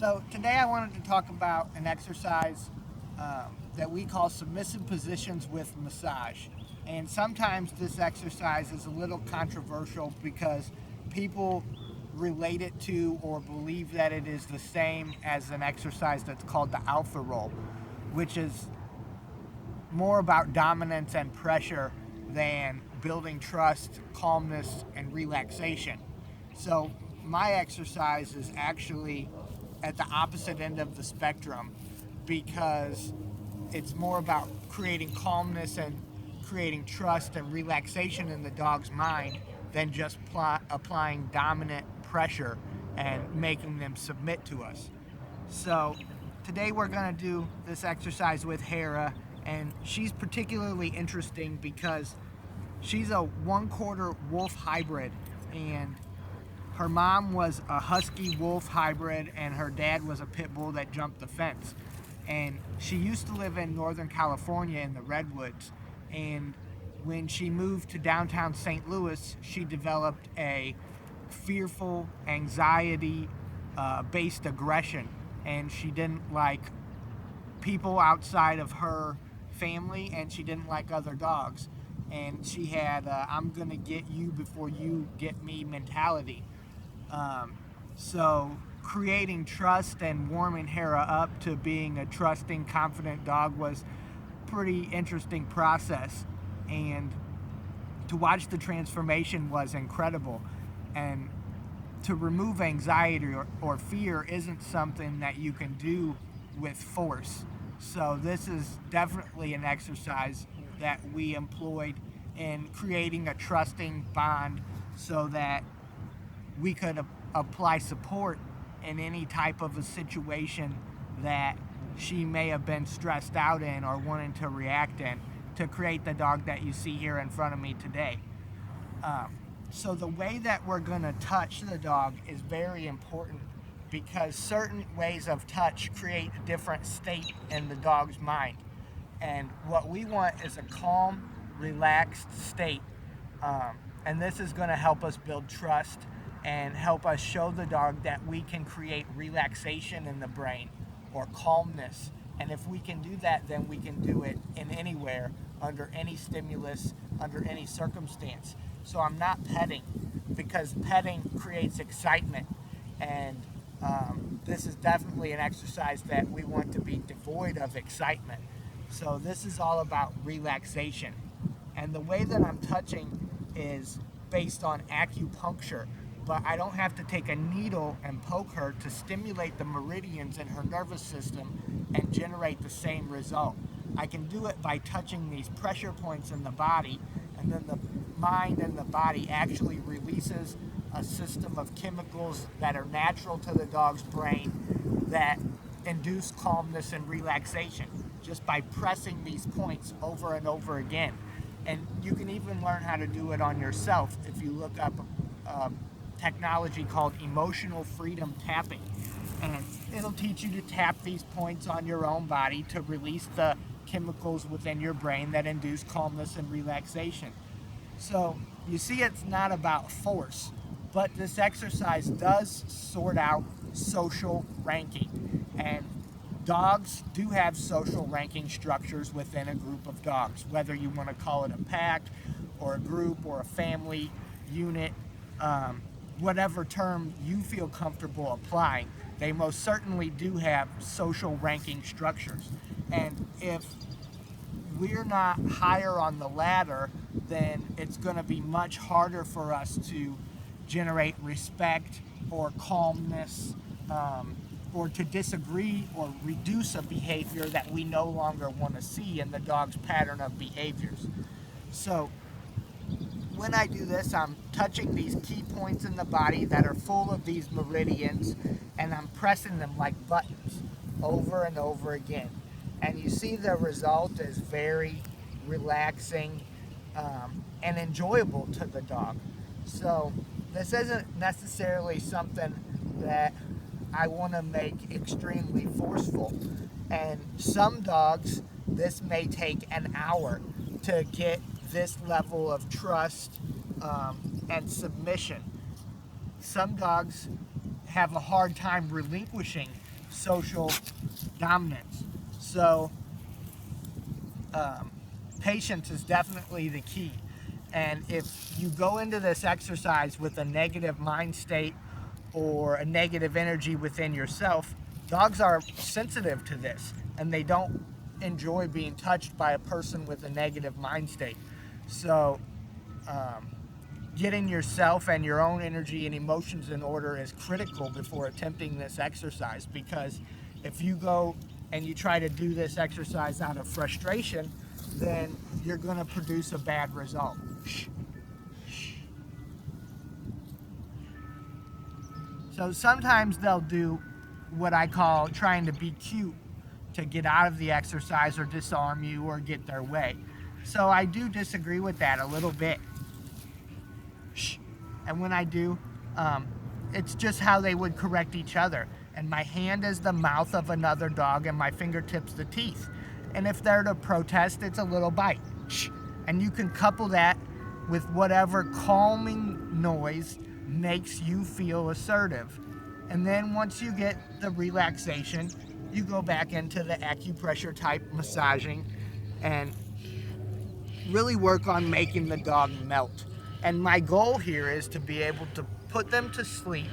So today I wanted to talk about an exercise that we call submissive positions with massage. And sometimes this exercise is a little controversial because people relate it to or believe that it is the same as an exercise that's called the alpha roll, which is more about dominance and pressure than building trust, calmness, and relaxation. So my exercise is actually at the opposite end of the spectrum because it's more about creating calmness and creating trust and relaxation in the dog's mind than just applying dominant pressure and making them submit to us. So today we're going to do this exercise with Hera, and she's particularly interesting because she's a 1/4 wolf hybrid, and her mom was a husky wolf hybrid and her dad was a pit bull that jumped the fence. And she used to live in Northern California in the redwoods, and when she moved to downtown St. Louis, she developed a fearful anxiety based aggression, and she didn't like people outside of her family, and she didn't like other dogs, and she had I'm gonna get you before you get me mentality. So creating trust and warming Hera up to being a trusting, confident dog was a pretty interesting process, and to watch the transformation was incredible. And to remove anxiety or fear isn't something that you can do with force. So this is definitely an exercise that we employed in creating a trusting bond so that we could apply support in any type of a situation that she may have been stressed out in or wanting to react in to create the dog that you see here in front of me today. So the way that we're going to touch the dog is very important because certain ways of touch create a different state in the dog's mind. And what we want is a calm, relaxed state. And this is going to help us build trust and help us show the dog that we can create relaxation in the brain or calmness. And if we can do that, then we can do it in anywhere, under any stimulus, under any circumstance. So I'm not petting because petting creates excitement, and this is definitely an exercise that we want to be devoid of excitement. So this is all about relaxation. And the way that I'm touching is based on acupuncture, but I don't have to take a needle and poke her to stimulate the meridians in her nervous system and generate the same result. I can do it by touching these pressure points in the body, and then the mind and the body actually releases a system of chemicals that are natural to the dog's brain that induce calmness and relaxation just by pressing these points over and over again. And you can even learn how to do it on yourself if you look up technology called emotional freedom tapping. And it'll teach you to tap these points on your own body to release the chemicals within your brain that induce calmness and relaxation. So you see, it's not about force, but this exercise does sort out social ranking. And dogs do have social ranking structures within a group of dogs, whether you want to call it a pack or a group or a family unit, whatever term you feel comfortable applying. They most certainly do have social ranking structures. And if we're not higher on the ladder, then it's going to be much harder for us to generate respect or calmness, or to disagree or reduce a behavior that we no longer want to see in the dog's pattern of behaviors. So when I do this, I'm touching these key points in the body that are full of these meridians, and I'm pressing them like buttons over and over again. And you see the result is very relaxing and enjoyable to the dog. So this isn't necessarily something that I want to make extremely forceful. And some dogs, this may take an hour to get this level of trust and submission. Some dogs have a hard time relinquishing social dominance. So patience is definitely the key. And if you go into this exercise with a negative mind state or a negative energy within yourself, dogs are sensitive to this and they don't enjoy being touched by a person with a negative mind state. So getting yourself and your own energy and emotions in order is critical before attempting this exercise, because if you go and you try to do this exercise out of frustration, then you're going to produce a bad result. So sometimes they'll do what I call trying to be cute to get out of the exercise or disarm you or get their way. So I do disagree with that a little bit. And when I do, it's just how they would correct each other. And my hand is the mouth of another dog and my fingertips the teeth. And if they're to protest, it's a little bite. And you can couple that with whatever calming noise makes you feel assertive. And then once you get the relaxation, you go back into the acupressure type massaging and really work on making the dog melt. And my goal here is to be able to put them to sleep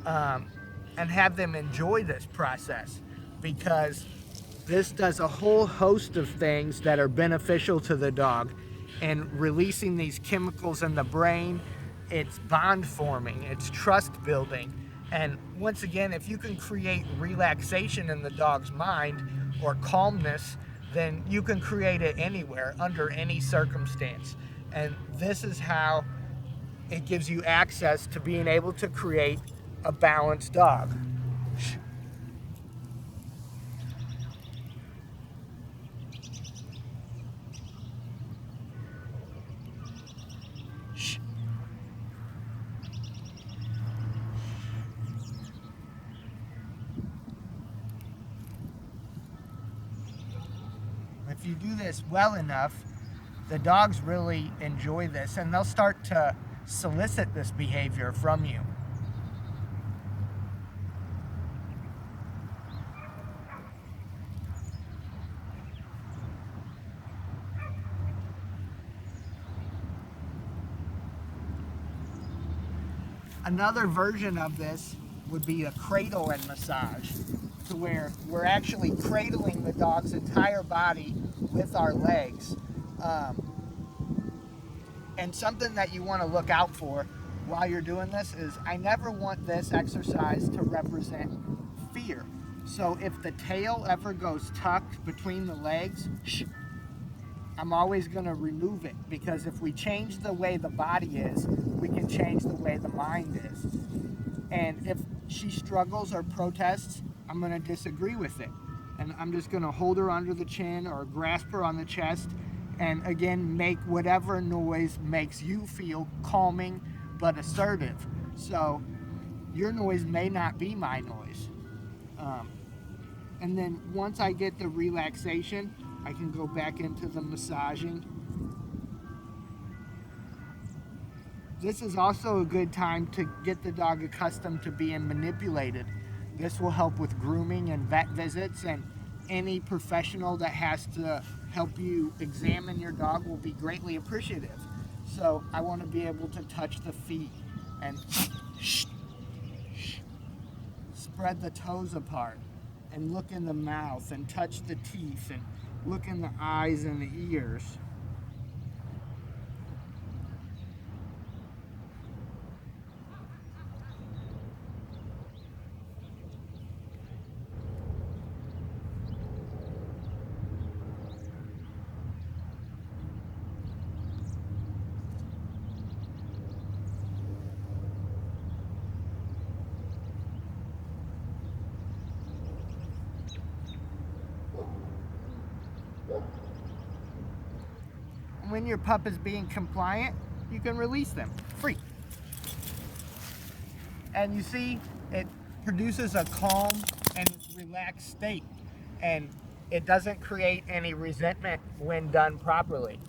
and have them enjoy this process, because this does a whole host of things that are beneficial to the dog. And releasing these chemicals in the brain, it's bond forming, it's trust building. And once again, if you can create relaxation in the dog's mind or calmness, then you can create it anywhere, under any circumstance. And this is how it gives you access to being able to create a balanced dog. If you do this well enough, the dogs really enjoy this and they'll start to solicit this behavior from you. Another version of this would be a cradle and massage, to where we're actually cradling the dog's entire body with our legs. And something that you want to look out for while you're doing this is, I never want this exercise to represent fear. So if the tail ever goes tucked between the legs, I'm always going to remove it, because if we change the way the body is, we can change the way the mind is. And if she struggles or protests, I'm going to disagree with it. And I'm just going to hold her under the chin or grasp her on the chest, and again, make whatever noise makes you feel calming but assertive. So your noise may not be my noise. And then once I get the relaxation, I can go back into the massaging. This is also a good time to get the dog accustomed to being manipulated. This will help with grooming and vet visits, and any professional that has to help you examine your dog will be greatly appreciative. So I want to be able to touch the feet and spread the toes apart and look in the mouth and touch the teeth and look in the eyes and the ears. When your pup is being compliant, you can release them free. And you see, it produces a calm and relaxed state, and it doesn't create any resentment when done properly.